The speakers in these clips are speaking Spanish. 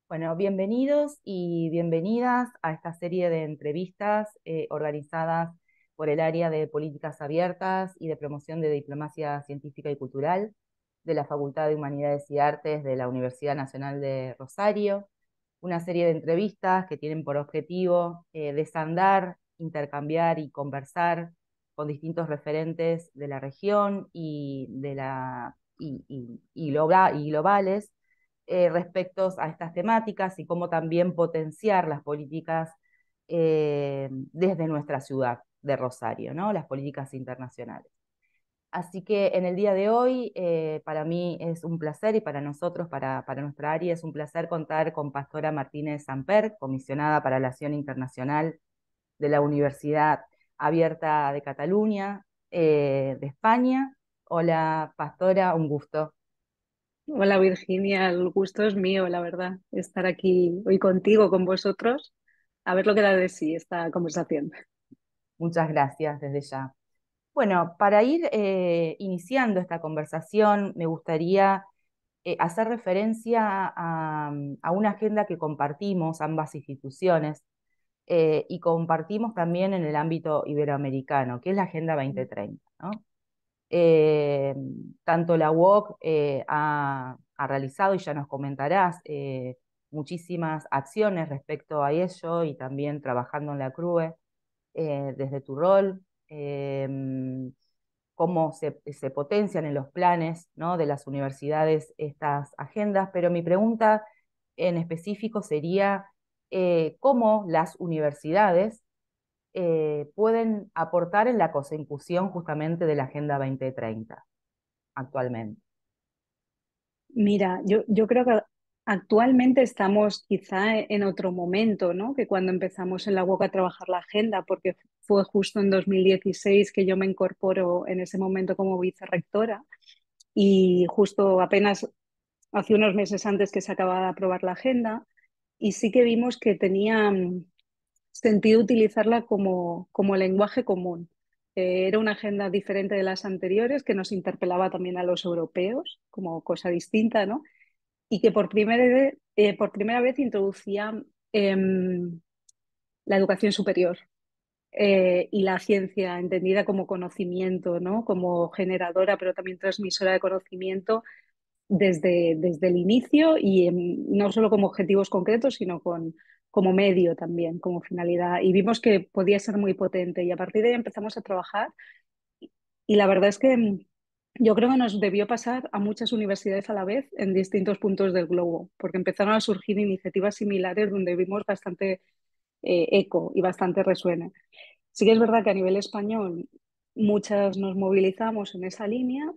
Bueno, bienvenidos y bienvenidas a esta serie de entrevistas organizadas por el área de políticas abiertas y de promoción de diplomacia científica y cultural de la Facultad de Humanidades y Artes de la Universidad Nacional de Rosario. Una serie de entrevistas que tienen por objetivo desandar, intercambiar y conversar con distintos referentes de la región y globales respecto a estas temáticas y cómo también potenciar las políticas desde nuestra ciudad de Rosario, ¿no? Las políticas internacionales. Así que en el día de hoy, para mí es un placer y para nosotros, para nuestra área, es un placer contar con Pastora Martínez Samper, comisionada para la Acción Internacional de la Universidad Abierta de Cataluña, de España. Hola, Pastora, un gusto. Hola Virginia, el gusto es mío, la verdad, estar aquí hoy contigo, con vosotros, a ver lo que da de sí esta conversación. Muchas gracias desde ya. Bueno, para ir iniciando esta conversación, me gustaría hacer referencia a una agenda que compartimos ambas instituciones y compartimos también en el ámbito iberoamericano, que es la Agenda 2030, ¿no? Eh, Tanto la UOC ha realizado, y ya nos comentarás, muchísimas acciones respecto a ello y también trabajando en la CRUE desde tu rol. Cómo se potencian en los planes, ¿no?, de las universidades estas agendas, pero mi pregunta en específico sería cómo las universidades pueden aportar en la consecución justamente de la Agenda 2030 actualmente. Mira, yo creo que actualmente estamos quizá en otro momento, ¿no? Que cuando empezamos en la UOC a trabajar la agenda, porque fue justo en 2016 que yo me incorporo en ese momento como vicerrectora y justo apenas hace unos meses antes que se acababa de aprobar la agenda y sí que vimos que tenía sentido utilizarla como lenguaje común. Era una agenda diferente de las anteriores que nos interpelaba también a los europeos como cosa distinta, ¿no? Y que por primera vez introducía la educación superior y la ciencia entendida como conocimiento, ¿no? Como generadora, pero también transmisora de conocimiento desde el inicio y no solo como objetivos concretos, sino como medio también, como finalidad. Y vimos que podía ser muy potente y a partir de ahí empezamos a trabajar y la verdad es que yo creo que nos debió pasar a muchas universidades a la vez en distintos puntos del globo, porque empezaron a surgir iniciativas similares donde vimos bastante eco y bastante resuene. Sí que es verdad que a nivel español muchas nos movilizamos en esa línea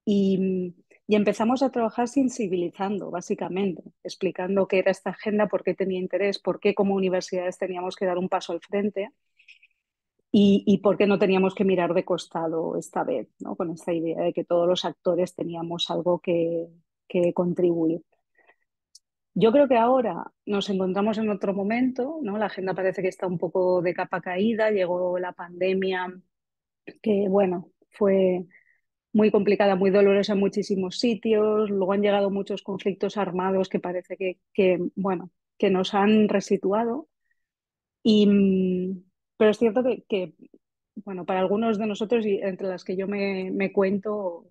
y empezamos a trabajar sensibilizando, básicamente, explicando qué era esta agenda, por qué tenía interés, por qué como universidades teníamos que dar un paso al frente y por qué no teníamos que mirar de costado esta vez, ¿no? Con esta idea de que todos los actores teníamos algo que contribuir. Yo creo que ahora nos encontramos en otro momento, ¿no? La agenda parece que está un poco de capa caída, llegó la pandemia, que bueno, fue muy complicada, muy dolorosa en muchísimos sitios. Luego han llegado muchos conflictos armados que parece bueno, que nos han resituado. Y, pero es cierto bueno, para algunos de nosotros, y entre las que yo me cuento,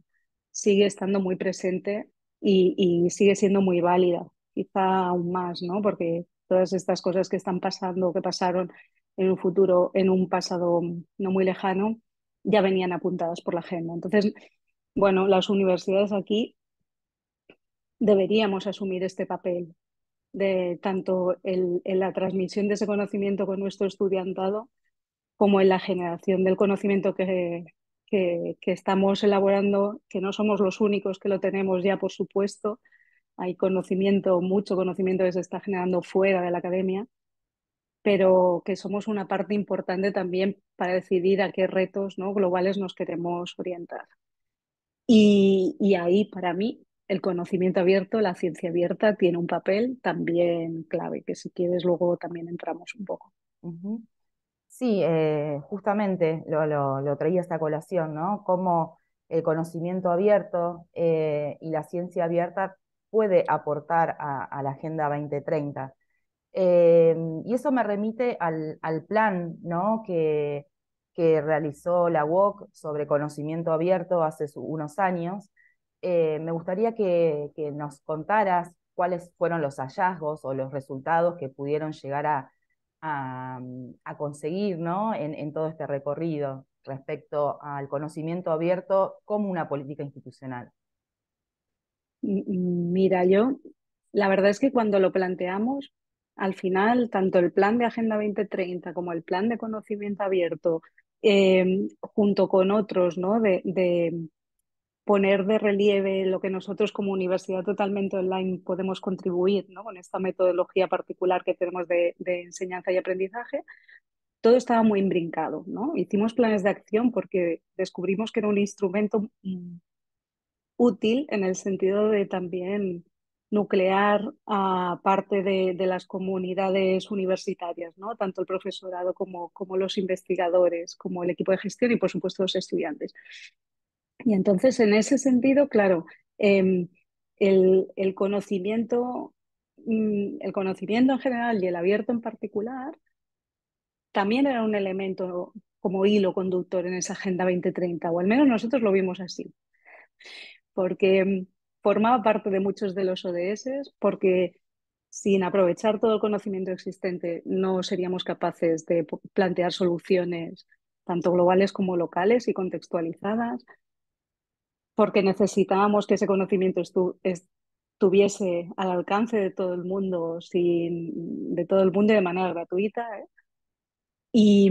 sigue estando muy presente y sigue siendo muy válida. Quizá aún más, ¿no? Porque todas estas cosas que están pasando, que pasaron en un futuro, en un pasado no muy lejano, ya venían apuntadas por la agenda. Entonces, bueno, las universidades aquí deberíamos asumir este papel de tanto en la transmisión de ese conocimiento con nuestro estudiantado como en la generación del conocimiento que estamos elaborando, que no somos los únicos que lo tenemos ya, por supuesto. Hay conocimiento, mucho conocimiento que se está generando fuera de la academia, pero que somos una parte importante también para decidir a qué retos, ¿no?, globales nos queremos orientar. Y ahí, para mí, el conocimiento abierto, la ciencia abierta, tiene un papel también clave, que si quieres luego también entramos un poco. Ujú. Sí, justamente lo traía esta colación, ¿no? Cómo el conocimiento abierto y la ciencia abierta puede aportar a la Agenda 2030. Y eso me remite al plan, ¿no? que realizó la UOC sobre conocimiento abierto hace unos años. Me gustaría que nos contaras cuáles fueron los hallazgos o los resultados que pudieron llegar a conseguir, ¿no? en todo este recorrido respecto al conocimiento abierto como una política institucional. Mira, yo, la verdad es que cuando lo planteamos, al final, tanto el plan de Agenda 2030 como el plan de conocimiento abierto, junto con otros, ¿no? De poner de relieve lo que nosotros como universidad totalmente online podemos contribuir, ¿no? Con esta metodología particular que tenemos de enseñanza y aprendizaje, todo estaba muy imbrincado, ¿no? Hicimos planes de acción porque descubrimos que era un instrumento útil en el sentido de también nuclear a parte de las comunidades universitarias, ¿no? Tanto el profesorado como los investigadores, como el equipo de gestión y, por supuesto, los estudiantes. Y entonces, en ese sentido, claro, eh, el conocimiento, el conocimiento en general y el abierto en particular también era un elemento como hilo conductor en esa Agenda 2030, o al menos nosotros lo vimos así, porque formaba parte de muchos de los ODS, porque sin aprovechar todo el conocimiento existente no seríamos capaces de plantear soluciones tanto globales como locales y contextualizadas, porque necesitábamos que ese conocimiento estuviese al alcance de todo el mundo, de todo el mundo de manera gratuita, ¿eh? Y,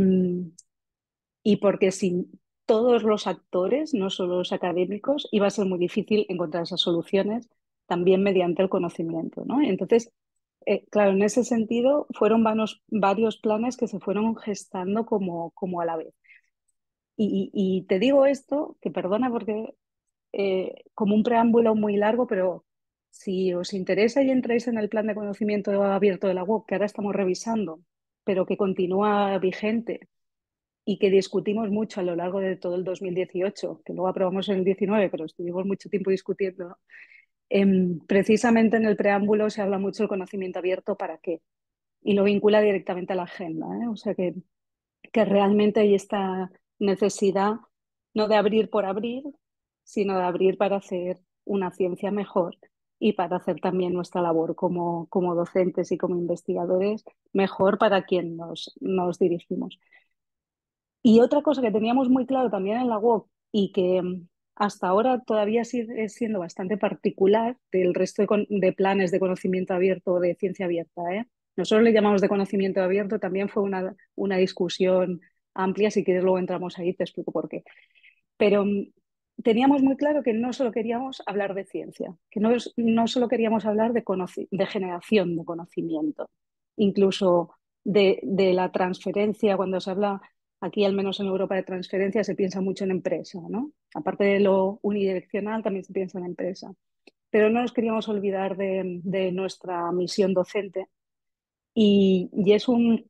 y porque sin todos los actores, no solo los académicos, iba a ser muy difícil encontrar esas soluciones también mediante el conocimiento, ¿no? Entonces, claro, en ese sentido fueron varios planes que se fueron gestando como a la vez. Y te digo esto, que perdona porque como un preámbulo muy largo, pero si os interesa y entráis en el plan de conocimiento abierto de la UOC, que ahora estamos revisando, pero que continúa vigente y que discutimos mucho a lo largo de todo el 2018, que luego aprobamos en el 19, pero estuvimos mucho tiempo discutiendo. Precisamente en el preámbulo se habla mucho del conocimiento abierto para qué y lo vincula directamente a la agenda, ¿eh? O sea que realmente hay esta necesidad no de abrir por abrir, sino de abrir para hacer una ciencia mejor y para hacer también nuestra labor como docentes y como investigadores mejor para quien nos dirigimos. Y otra cosa que teníamos muy claro también en la UOC y que hasta ahora todavía sigue siendo bastante particular del resto de planes de conocimiento abierto o de ciencia abierta, ¿eh? Nosotros le llamamos de conocimiento abierto, también fue una discusión amplia, si quieres luego entramos ahí, te explico por qué. Pero teníamos muy claro que no solo queríamos hablar de ciencia, que no solo queríamos hablar de generación de conocimiento, incluso de la transferencia, cuando se habla aquí, al menos en Europa, de transferencia, se piensa mucho en empresa, ¿no? Aparte de lo unidireccional, también se piensa en empresa. Pero no nos queríamos olvidar de nuestra misión docente y es un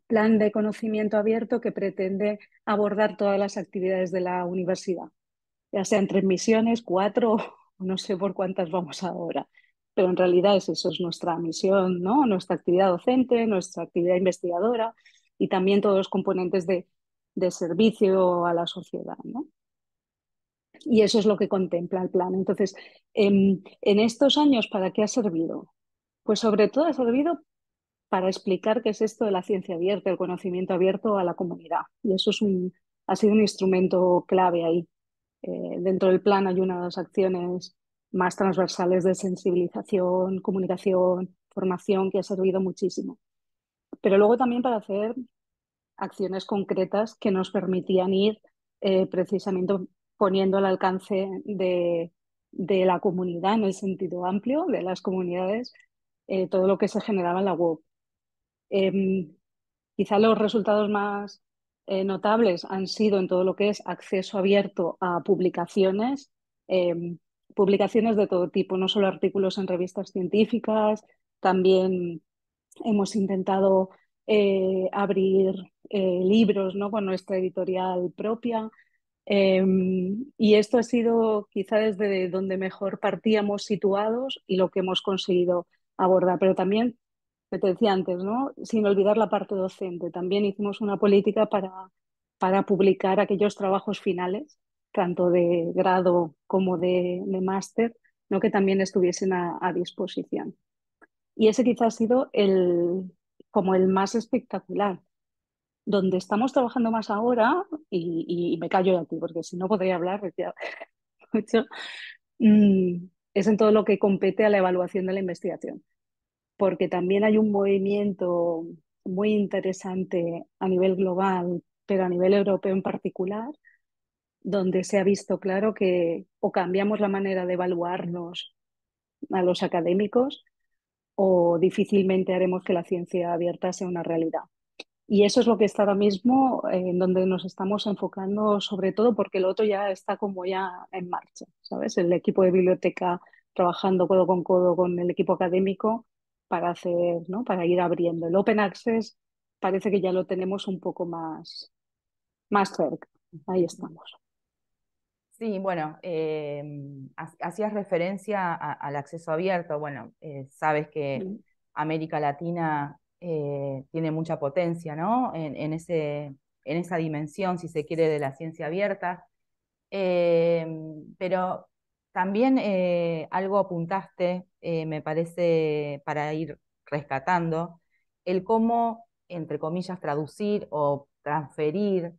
plan de conocimiento abierto que pretende abordar todas las actividades de la universidad, ya sean 3 misiones, 4, no sé por cuántas vamos ahora, pero en realidad eso, es nuestra misión, ¿no? Nuestra actividad docente, nuestra actividad investigadora y también todos los componentes de servicio a la sociedad, ¿no? Y eso es lo que contempla el plan. Entonces, en estos años, ¿para qué ha servido? Pues sobre todo ha servido para explicar qué es esto de la ciencia abierta, el conocimiento abierto a la comunidad. Y eso ha sido un instrumento clave ahí. Dentro del plan hay unas acciones más transversales de sensibilización, comunicación, formación que ha servido muchísimo. Pero luego también para hacer acciones concretas que nos permitían ir precisamente poniendo al alcance de la comunidad en el sentido amplio, de las comunidades, todo lo que se generaba en la web. Eh, Quizá los resultados más notables han sido en todo lo que es acceso abierto a publicaciones, publicaciones de todo tipo, no solo artículos en revistas científicas, también hemos intentado abrir libros, ¿no? Con nuestra editorial propia. Y esto ha sido quizá desde donde mejor partíamos situados y lo que hemos conseguido abordar. Pero también, que te decía antes, ¿no? Sin olvidar la parte docente, también hicimos una política para publicar aquellos trabajos finales, tanto de grado como de máster, ¿no? Que también estuviesen a disposición. Y ese quizá ha sido como el más espectacular. Donde estamos trabajando más ahora, y me callo aquí porque si no podría hablar decía, mucho, es en todo lo que compete a la evaluación de la investigación, porque también hay un movimiento muy interesante a nivel global, pero a nivel europeo en particular, donde se ha visto claro que o cambiamos la manera de evaluarnos a los académicos o difícilmente haremos que la ciencia abierta sea una realidad. Y eso es lo que está ahora mismo en donde nos estamos enfocando sobre todo porque el otro ya está como ya en marcha, ¿sabes? El equipo de biblioteca trabajando codo con el equipo académico para hacer, ¿no? Para ir abriendo. El Open Access parece que ya lo tenemos un poco más cerca. Ahí estamos. Sí, bueno, hacías referencia al acceso abierto. Bueno, sabes que Mm, América Latina tiene mucha potencia, ¿no? En esa dimensión, si se quiere, de la ciencia abierta. Eh, pero también algo apuntaste, me parece, para ir rescatando, el cómo, entre comillas, traducir o transferir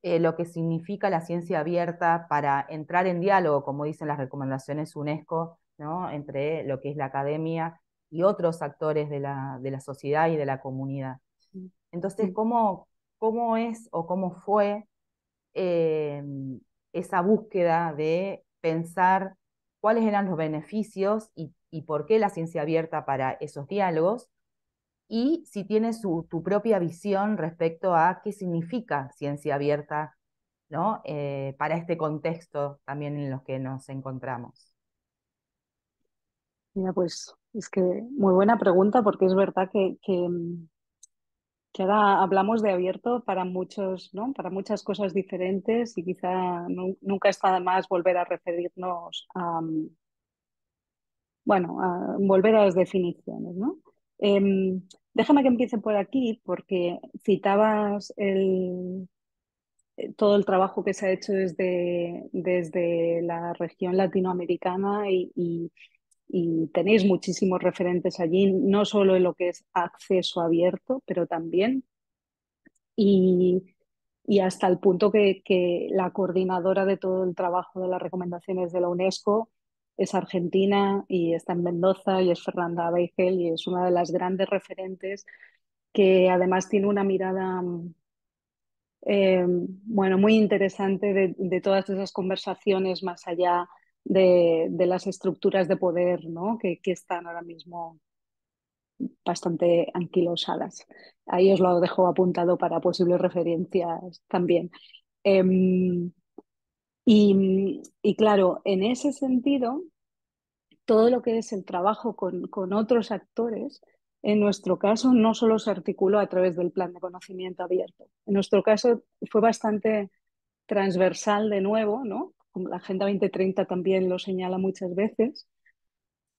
lo que significa la ciencia abierta para entrar en diálogo, como dicen las recomendaciones UNESCO, ¿no? Entre lo que es la academia y otros actores de la sociedad y de la comunidad. mm, Entonces, mm. cómo es o cómo fue eh, esa búsqueda de pensar cuáles eran los beneficios y por qué la ciencia abierta para esos diálogos? Y si tienes tu propia visión respecto a qué significa ciencia abierta, ¿no? Para este contexto también en los que nos encontramos. Mira, pues es que muy buena pregunta porque es verdad que ahora hablamos de abierto para muchos, ¿no? Para muchas cosas diferentes y quizá nunca está de más volver a referirnos a, bueno, a volver a las definiciones, ¿no? Déjame que empiece por aquí porque citabas todo el trabajo que se ha hecho desde la región latinoamericana y tenéis muchísimos referentes allí, no solo en lo que es acceso abierto, pero también y, y hasta el punto que la coordinadora de todo el trabajo de las recomendaciones de la UNESCO es argentina y está en Mendoza y es Fernanda Beigel y es una de las grandes referentes que además tiene una mirada bueno, muy interesante de todas esas conversaciones más allá de las estructuras de poder, ¿no? Que están ahora mismo bastante anquilosadas. Ahí os lo dejo apuntado para posibles referencias también. Em, y claro, en ese sentido, todo lo que es el trabajo con otros actores, en nuestro caso no solo se articuló a través del plan de conocimiento abierto. En nuestro caso fue bastante transversal de nuevo, ¿no? Como la Agenda 2030 también lo señala muchas veces,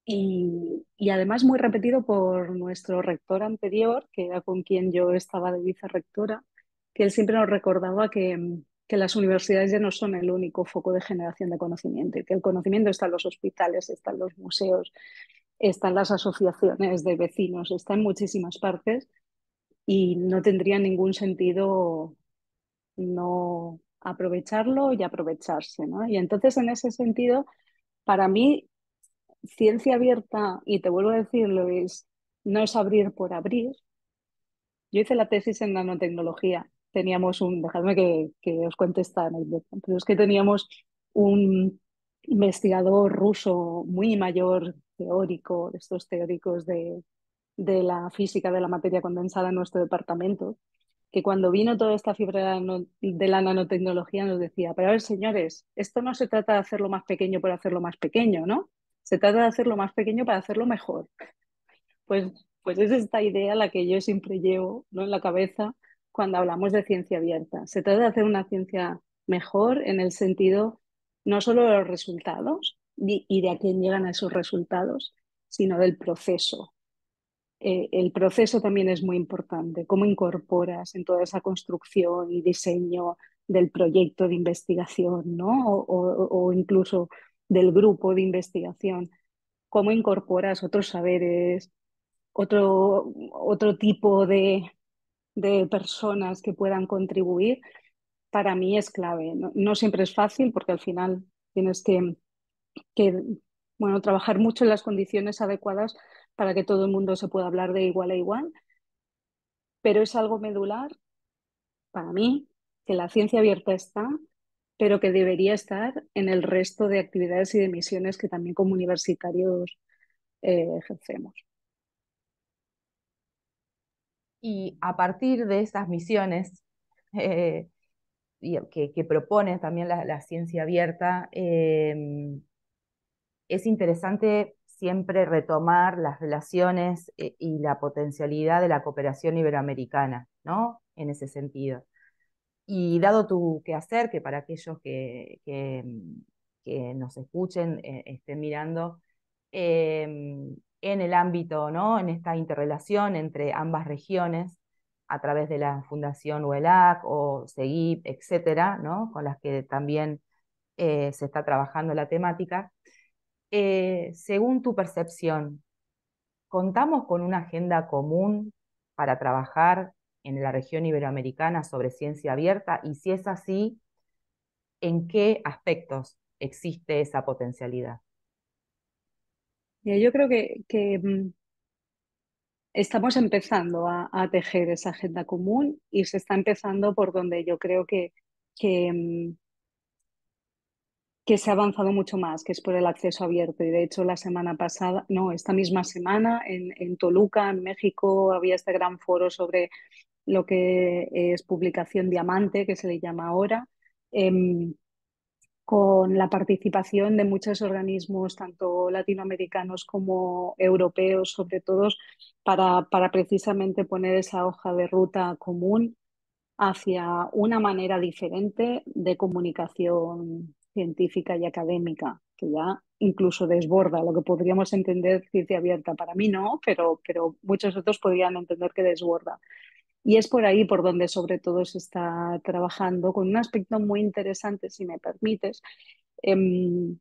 y además muy repetido por nuestro rector anterior, que era con quien yo estaba de vicerrectora, que él siempre nos recordaba que las universidades ya no son el único foco de generación de conocimiento, y que el conocimiento está en los hospitales, está en los museos, está en las asociaciones de vecinos, está en muchísimas partes y no tendría ningún sentido no aprovecharlo y aprovecharse, ¿no? Y entonces en ese sentido, para mí ciencia abierta, y te vuelvo a decirlo, no es abrir por abrir. Yo hice la tesis en nanotecnología. Teníamos dejadme que os cuente esta anécdota, pero es que teníamos un investigador ruso muy mayor, teórico, de estos teóricos de la física de la materia condensada en nuestro departamento, que cuando vino toda esta fibra de la nanotecnología nos decía, pero a ver, señores, esto no se trata de hacerlo más pequeño por hacerlo más pequeño, ¿no? Se trata de hacerlo más pequeño para hacerlo mejor. Pues, pues es esta idea la que yo siempre llevo, ¿no? En la cabeza cuando hablamos de ciencia abierta. Se trata de hacer una ciencia mejor en el sentido no solo de los resultados y de a quién llegan a esos resultados, sino del proceso. El proceso también es muy importante, cómo incorporas en toda esa construcción y diseño del proyecto de investigación, ¿no? O incluso del grupo de investigación, cómo incorporas otros saberes, otro tipo de personas que puedan contribuir, para mí es clave. No, no siempre es fácil porque al final tienes que, bueno, trabajar mucho en las condiciones adecuadas para que todo el mundo se pueda hablar de igual a igual, pero es algo medular para mí, que la ciencia abierta está, pero que debería estar en el resto de actividades y de misiones que también como universitarios ejercemos. Y a partir de esas misiones eh, que propone también la ciencia abierta, es interesante siempre retomar las relaciones y la potencialidad de la cooperación iberoamericana, ¿no? En ese sentido. Y dado tu quehacer, que para aquellos que nos escuchen, estén mirando, en el ámbito, ¿no? En esta interrelación entre ambas regiones, a través de la Fundación UELAC o SEGIP, etcétera, ¿no? Con las que también se está trabajando la temática. Según tu percepción, ¿contamos con una agenda común para trabajar en la región iberoamericana sobre ciencia abierta? Y si es así, ¿en qué aspectos existe esa potencialidad? Yo creo que estamos empezando a tejer esa agenda común y se está empezando por donde yo creo que, mm, que se ha avanzado mucho más, que es por el acceso abierto. Y de hecho, la semana pasada, no, esta misma semana, en Toluca, en México, había este gran foro sobre lo que es publicación diamante, que se le llama ahora, em, con la participación de muchos organismos, tanto latinoamericanos como europeos, sobre todo, para precisamente poner esa hoja de ruta común hacia una manera diferente de comunicación científica y académica, que ya incluso desborda lo que podríamos entender ciencia abierta. Para mí no, pero muchos otros podrían entender que desborda. Y es por ahí por donde sobre todo se está trabajando con un aspecto muy interesante, si me permites, em,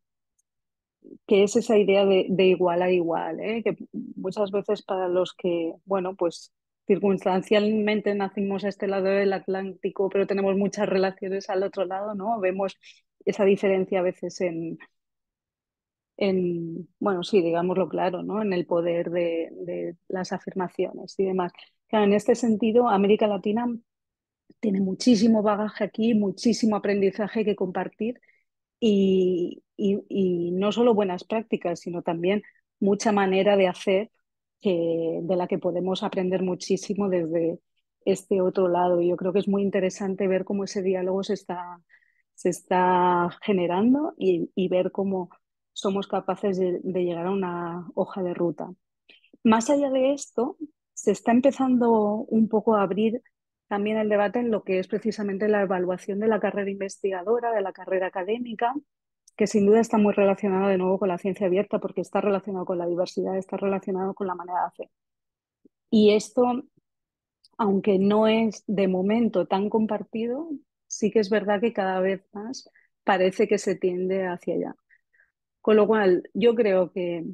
que es esa idea de igual a igual, ¿eh? Que muchas veces para los que, bueno, pues circunstancialmente nacimos a este lado del Atlántico, pero tenemos muchas relaciones al otro lado, ¿no? Vemos esa diferencia a veces bueno, sí, digámoslo claro, ¿no? En el poder de las afirmaciones y demás. Claro, en este sentido, América Latina tiene muchísimo bagaje aquí, muchísimo aprendizaje que compartir y no solo buenas prácticas, sino también mucha manera de hacer de la que podemos aprender muchísimo desde este otro lado. Y yo creo que es muy interesante ver cómo ese diálogo se está generando y ver cómo somos capaces de llegar a una hoja de ruta. Más allá de esto, se está empezando un poco a abrir también el debate en lo que es precisamente la evaluación de la carrera investigadora, de la carrera académica, que sin duda está muy relacionado de nuevo con la ciencia abierta porque está relacionado con la diversidad, está relacionado con la manera de hacer. Y esto, aunque no es de momento tan compartido, sí que es verdad que cada vez más parece que se tiende hacia allá. Con lo cual, yo creo que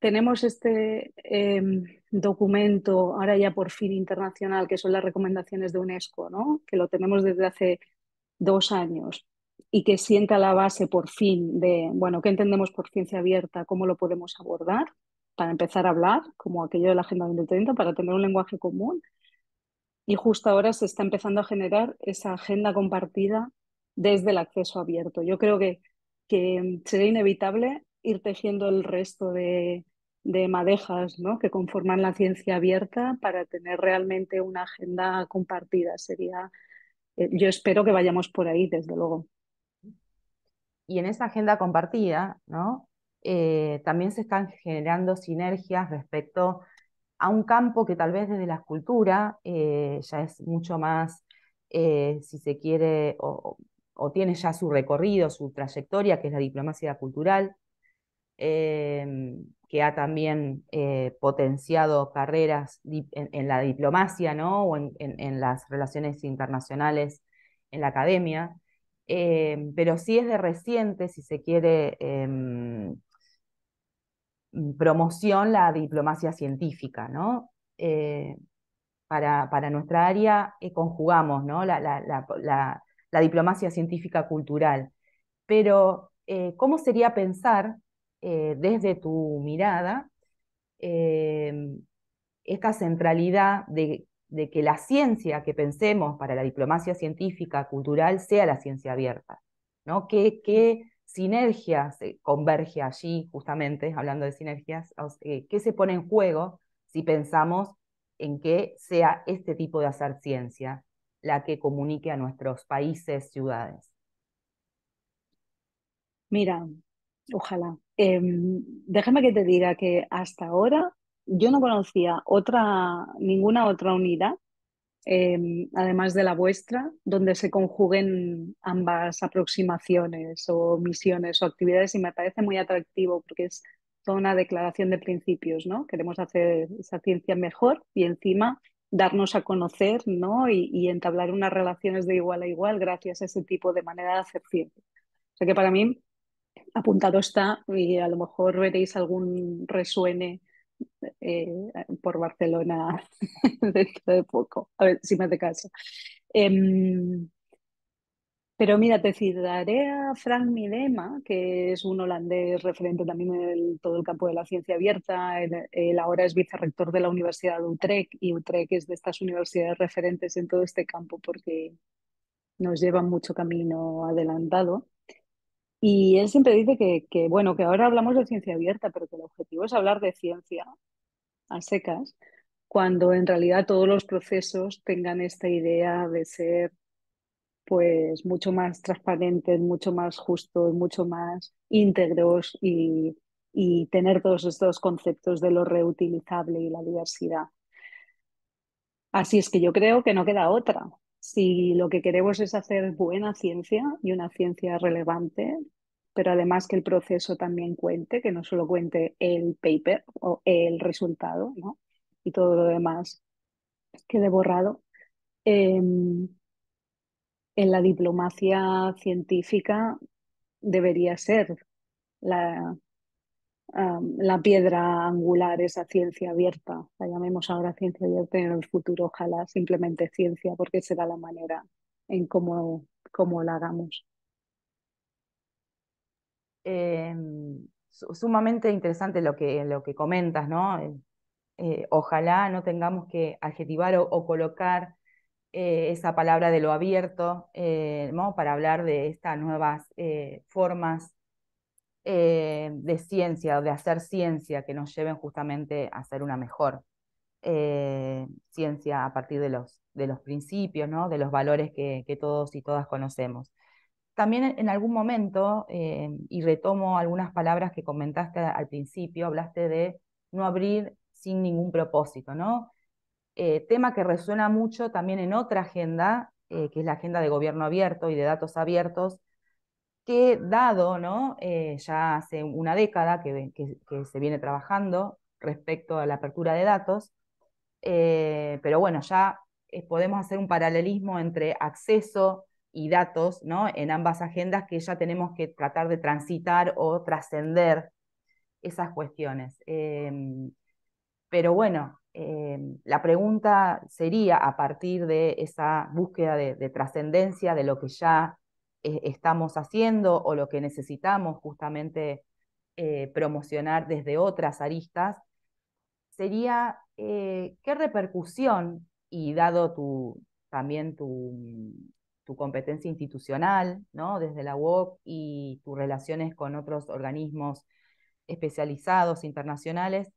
tenemos este documento, ahora ya por fin internacional, que son las recomendaciones de UNESCO, ¿no? Que lo tenemos desde hace 2 años y que sienta la base por fin de, bueno, ¿qué entendemos por ciencia abierta? ¿Cómo lo podemos abordar? Para empezar a hablar, como aquello de la Agenda 2030, para tener un lenguaje común. Y justo ahora se está empezando a generar esa agenda compartida desde el acceso abierto. Yo creo que sería inevitable ir tejiendo el resto de madejas, ¿no? Que conforman la ciencia abierta para tener realmente una agenda compartida. Yo espero que vayamos por ahí, desde luego. Y en esa agenda compartida, ¿no? También se están generando sinergias respecto a un campo que tal vez desde la escultura ya es mucho más, si se quiere, o tiene ya su recorrido, su trayectoria, que es la diplomacia cultural, que ha también potenciado carreras en la diplomacia, ¿no? O en las relaciones internacionales en la academia. Pero sí es de reciente, si se quiere, promoción la diplomacia científica, ¿no? Para nuestra área conjugamos, ¿no? La diplomacia científica cultural. Pero, ¿cómo sería pensar desde tu mirada eh, esta centralidad de que la ciencia que pensemos para la diplomacia científica cultural sea la ciencia abierta? ¿No? ¿Qué sinergia se converge allí, justamente, hablando de sinergias? ¿Qué se pone en juego si pensamos en que sea este tipo de hacer ciencia la que comunique a nuestros países, ciudades? Mira, ojalá. Déjame que te diga que hasta ahora yo no conocía ninguna otra unidad, además de la vuestra, donde se conjuguen ambas aproximaciones o misiones o actividades y me parece muy atractivo porque es toda una declaración de principios, ¿no? Queremos hacer esa ciencia mejor y encima darnos a conocer, ¿no? Y entablar unas relaciones de igual a igual gracias a ese tipo de manera de hacer ciencia. O sea que para mí apuntado está y a lo mejor veréis algún resuene eh, por Barcelona dentro de poco. A ver si me hace caso. Em, pero mira, te citaré a Frank Midema, que es un holandés referente también en todo el campo de la ciencia abierta. Él ahora es vicerrector de la Universidad de Utrecht y Utrecht es de estas universidades referentes en todo este campo porque nos llevan mucho camino adelantado. Y él siempre dice bueno, que ahora hablamos de ciencia abierta, pero que el objetivo es hablar de ciencia a secas, cuando en realidad todos los procesos tengan esta idea de ser pues mucho más transparentes, mucho más justos, mucho más íntegros y tener todos estos conceptos de lo reutilizable y la diversidad. Así es que yo creo que no queda otra. Si lo que queremos es hacer buena ciencia y una ciencia relevante, pero además que el proceso también cuente, que no solo cuente el paper o el resultado, ¿no? Y todo lo demás quede borrado. En la diplomacia científica debería ser la, la piedra angular, esa ciencia abierta. La llamemos ahora ciencia abierta y en el futuro ojalá simplemente ciencia, porque será la manera en cómo la hagamos. Eh, Sumamente interesante lo que comentas, ¿no? Ojalá no tengamos que adjetivar o colocar esa palabra de lo abierto, ¿no? Para hablar de estas nuevas formas de ciencia, de hacer ciencia que nos lleven justamente a hacer una mejor ciencia a partir de los principios, ¿no? De los valores que todos y todas conocemos. También en algún momento, y retomo algunas palabras que comentaste al principio, hablaste de no abrir sin ningún propósito, ¿no? Tema que resuena mucho también en otra agenda, que es la agenda de gobierno abierto y de datos abiertos, que dado, ¿no? Ya hace una década que se viene trabajando respecto a la apertura de datos, pero bueno, ya podemos hacer un paralelismo entre acceso y datos, ¿no? En ambas agendas que ya tenemos que tratar de transitar o trascender esas cuestiones. Pero bueno, la pregunta sería, a partir de esa búsqueda de trascendencia de lo que ya estamos haciendo o lo que necesitamos justamente promocionar desde otras aristas, sería qué repercusión, y dado también tu competencia institucional, ¿no? Desde la UOC y tus relaciones con otros organismos especializados internacionales,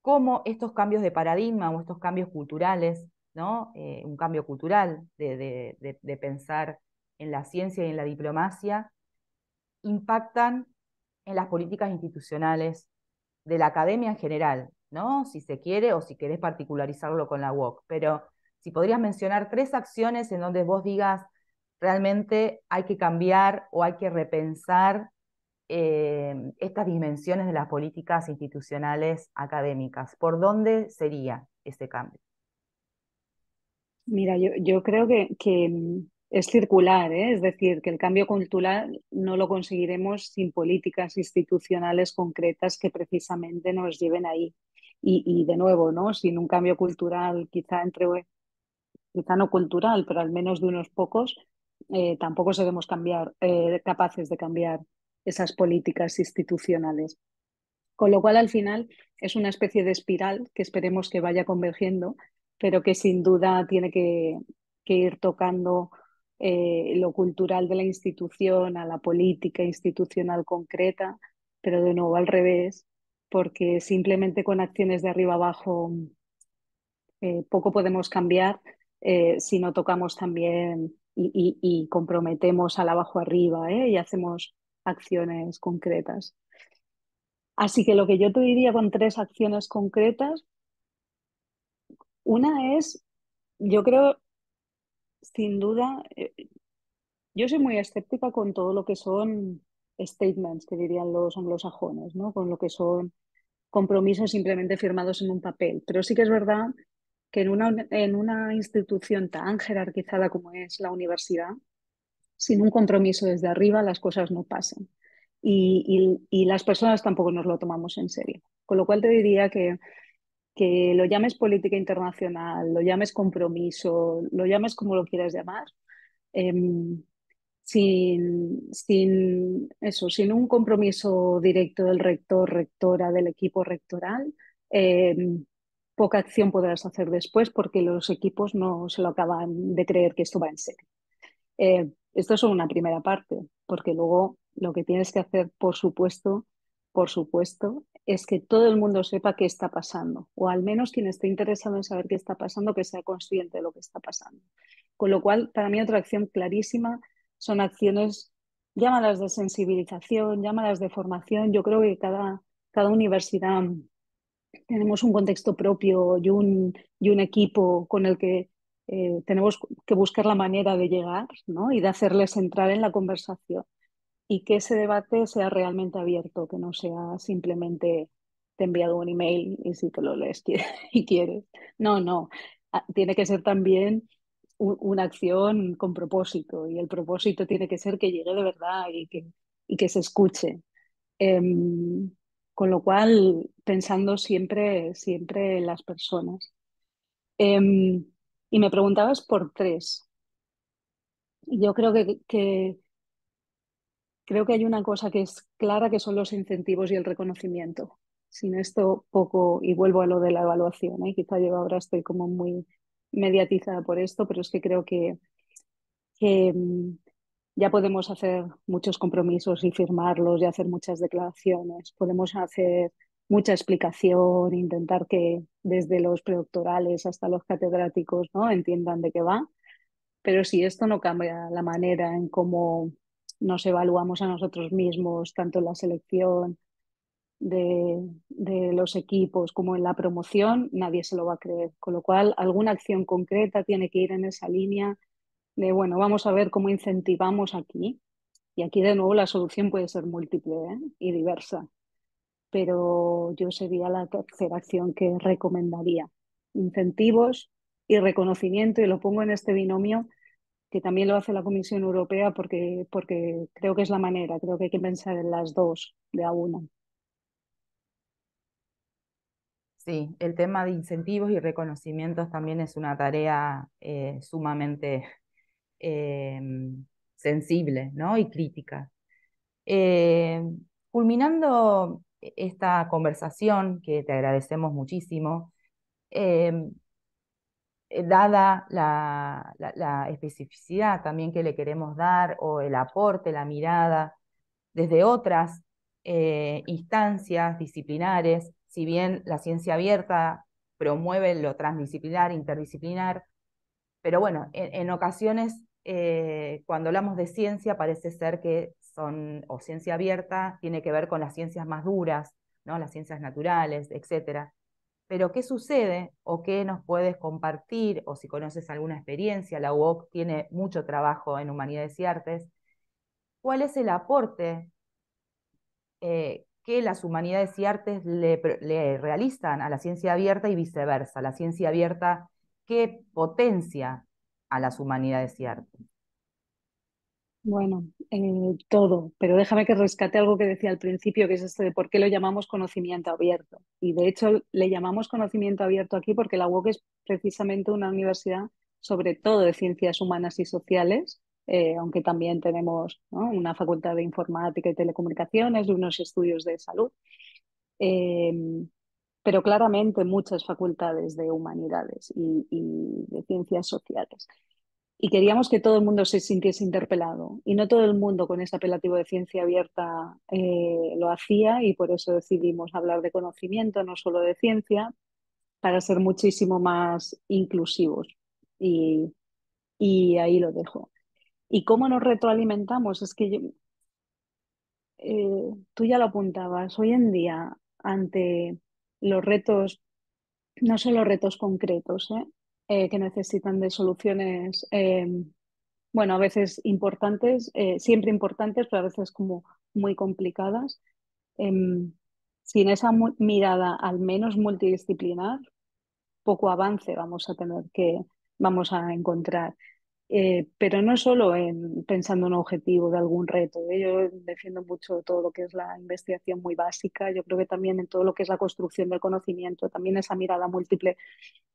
cómo estos cambios de paradigma o estos cambios culturales, ¿no? Un cambio cultural de pensar en la ciencia y en la diplomacia, impactan en las políticas institucionales de la academia en general, ¿no? Si se quiere o si querés particularizarlo con la UOC. Pero si podrías mencionar tres acciones en donde vos digas, realmente hay que cambiar o hay que repensar estas dimensiones de las políticas institucionales académicas. ¿Por dónde sería ese cambio? Mira, yo creo que es circular, ¿eh? Es decir, que el cambio cultural no lo conseguiremos sin políticas institucionales concretas que precisamente nos lleven ahí. Y de nuevo, ¿no? Sin un cambio cultural, quizá no cultural, pero al menos de unos pocos, tampoco seremos capaces de cambiar esas políticas institucionales. Con lo cual, al final, es una especie de espiral que esperemos que vaya convergiendo, pero que sin duda tiene que ir tocando lo cultural de la institución a la política institucional concreta, pero de nuevo al revés, porque simplemente con acciones de arriba abajo poco podemos cambiar si no tocamos también y comprometemos al abajo arriba, y hacemos acciones concretas. Así que lo que yo te diría con tres acciones concretas, una es, yo creo, sin duda, yo soy muy escéptica con todo lo que son statements, que dirían los anglosajones, ¿no? Con lo que son compromisos simplemente firmados en un papel. Pero sí que es verdad que en una institución tan jerarquizada como es la universidad, sin un compromiso desde arriba, las cosas no pasan. Y las personas tampoco nos lo tomamos en serio. Con lo cual te diría que lo llames política internacional, lo llames compromiso, lo llames como lo quieras llamar, eh, sin un compromiso directo del rector, rectora, del equipo rectoral, eh, poca acción podrás hacer después porque los equipos no se lo acaban de creer que esto va en serio. Esto es solo una primera parte, porque luego lo que tienes que hacer, por supuesto, es que todo el mundo sepa qué está pasando, o al menos quien esté interesado en saber qué está pasando, que sea consciente de lo que está pasando. Con lo cual, para mí otra acción clarísima son acciones, llámalas de sensibilización, llámalas de formación. Yo creo que cada universidad tenemos un contexto propio y un equipo con el que tenemos que buscar la manera de llegar, ¿no? Y de hacerles entrar en la conversación y que ese debate sea realmente abierto, que no sea simplemente te he enviado un email y si te lo lees y quieres. No, no. Tiene que ser también una acción con propósito y el propósito tiene que ser que llegue de verdad y que se escuche. Em, con lo cual, pensando siempre en las personas. Em, y me preguntabas por tres. Yo creo que hay una cosa que es clara, que son los incentivos y el reconocimiento. Sin esto, poco, y vuelvo a lo de la evaluación, ¿eh? Quizá yo ahora estoy como muy mediatizada por esto, pero es que creo que ya podemos hacer muchos compromisos y firmarlos y hacer muchas declaraciones. Podemos hacer mucha explicación, intentar que desde los predoctorales hasta los catedráticos, ¿no? entiendan de qué va. Pero si esto no cambia la manera en cómo nos evaluamos a nosotros mismos, tanto en la selección de los equipos como en la promoción, nadie se lo va a creer. Con lo cual, alguna acción concreta tiene que ir en esa línea de, bueno, vamos a ver cómo incentivamos aquí. Y aquí de nuevo la solución puede ser múltiple, y diversa, pero yo sería la tercera acción que recomendaría. Incentivos y reconocimiento, y lo pongo en este binomio que también lo hace la Comisión Europea porque creo que es la manera, creo que hay que pensar en las dos de a una. Sí, el tema de incentivos y reconocimientos también es una tarea sumamente eh, sensible, ¿no? Y crítica. Eh, Culminando esta conversación, que te agradecemos muchísimo, eh, dada la especificidad también que le queremos dar o el aporte, la mirada desde otras instancias disciplinares, si bien la ciencia abierta promueve lo transdisciplinar, interdisciplinar, pero bueno, en ocasiones cuando hablamos de ciencia parece ser que son, o ciencia abierta, tiene que ver con las ciencias más duras, ¿no? Las ciencias naturales, etcétera. Pero ¿qué sucede o qué nos puedes compartir o si conoces alguna experiencia? La UOC tiene mucho trabajo en humanidades y artes. ¿Cuál es el aporte que las humanidades y artes le realizan a la ciencia abierta y viceversa? La ciencia abierta, ¿qué potencia a las humanidades y artes? Bueno, todo, pero déjame que rescate algo que decía al principio, que es esto de por qué lo llamamos conocimiento abierto. Y de hecho le llamamos conocimiento abierto aquí porque la UOC es precisamente una universidad sobre todo de ciencias humanas y sociales, aunque también tenemos, ¿no?, una facultad de informática y telecomunicaciones y unos estudios de salud. Eh, pero claramente muchas facultades de humanidades y de ciencias sociales. Y queríamos que todo el mundo se sintiese interpelado. Y no todo el mundo con ese apelativo de ciencia abierta lo hacía y por eso decidimos hablar de conocimiento, no solo de ciencia, para ser muchísimo más inclusivos. Y, y ahí lo dejo. ¿Y cómo nos retroalimentamos? Es que tú ya lo apuntabas, hoy en día, ante los retos, no solo retos concretos, que necesitan de soluciones bueno, a veces importantes, siempre importantes, pero a veces como muy complicadas. Em, Sin esa mirada al menos multidisciplinar, poco avance vamos a encontrar. Pero no solo en pensando en un objetivo de algún reto. Yo defiendo mucho todo lo que es la investigación muy básica. Yo creo que también en todo lo que es la construcción del conocimiento, también esa mirada múltiple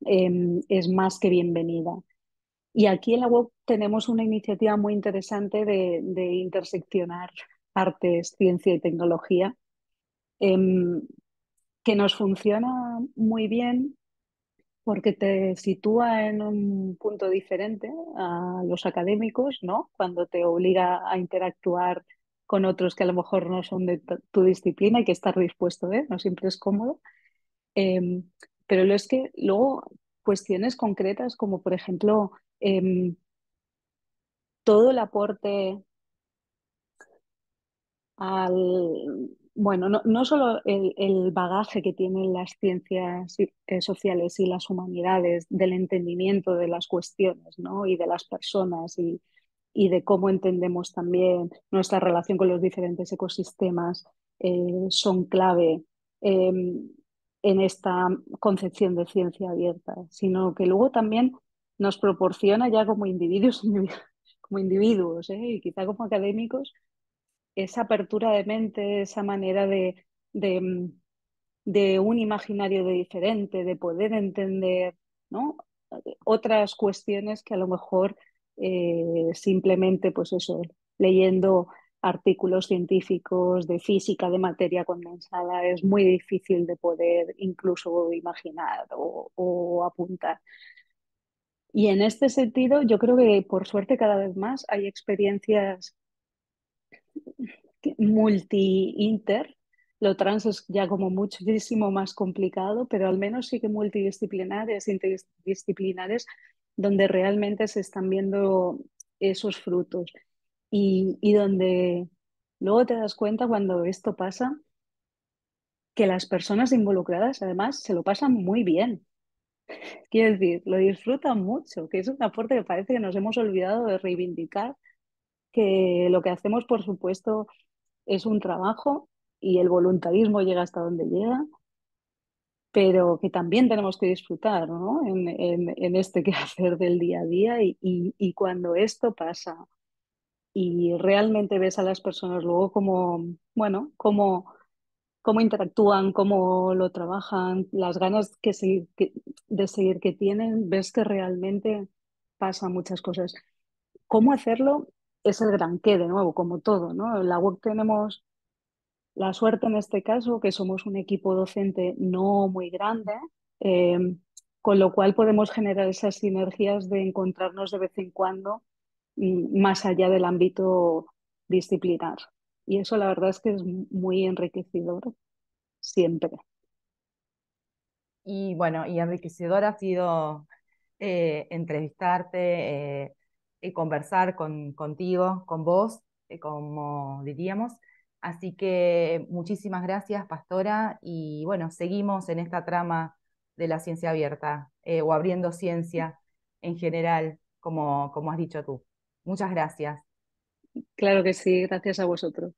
es más que bienvenida. Y aquí en la web tenemos una iniciativa muy interesante de interseccionar artes, ciencia y tecnología, em, que nos funciona muy bien porque te sitúa en un punto diferente a los académicos, ¿no? Cuando te obliga a interactuar con otros que a lo mejor no son de tu disciplina y que estar dispuesto, ¿eh? No siempre es cómodo. Em, pero lo es que luego cuestiones concretas como, por ejemplo, todo el aporte bueno, no solo el bagaje que tienen las ciencias sociales y las humanidades del entendimiento de las cuestiones, ¿no?, y de las personas y de cómo entendemos también nuestra relación con los diferentes ecosistemas, son clave eh, en esta concepción de ciencia abierta, sino que luego también nos proporciona ya como individuos, como individuos, y quizá como académicos, esa apertura de mente, esa manera de, de un imaginario de diferente, de poder entender, ¿no?, otras cuestiones que a lo mejor simplemente, pues eso, leyendo artículos científicos de física, de materia condensada, es muy difícil de poder incluso imaginar o apuntar. Y en este sentido, yo creo que por suerte cada vez más hay experiencias multi-inter. Lo trans es ya como muchísimo más complicado, pero al menos sí que multidisciplinares, interdisciplinares, donde realmente se están viendo esos frutos y donde luego te das cuenta cuando esto pasa que las personas involucradas además se lo pasan muy bien. Quiero decir, lo disfrutan mucho, que es un aporte que parece que nos hemos olvidado de reivindicar, que lo que hacemos, por supuesto, es un trabajo y el voluntarismo llega hasta donde llega, pero que también tenemos que disfrutar, ¿no?, en este quehacer del día a día y cuando esto pasa y realmente ves a las personas luego como, bueno, cómo interactúan, cómo lo trabajan, las ganas de seguir que tienen, ves que realmente pasan muchas cosas. ¿Cómo hacerlo? Es el gran qué, de nuevo, como todo, ¿no? En la web tenemos la suerte en este caso, que somos un equipo docente no muy grande, eh, con lo cual podemos generar esas sinergias de encontrarnos de vez en cuando, más allá del ámbito disciplinar. Y eso la verdad es que es muy enriquecedor siempre. Y bueno, y enriquecedor ha sido entrevistarte y conversar contigo, con vos, como diríamos. Así que muchísimas gracias, Pastora, y bueno, seguimos en esta trama de la ciencia abierta o abriendo ciencia en general, como has dicho tú. Muchas gracias. Claro que sí, gracias a vosotros.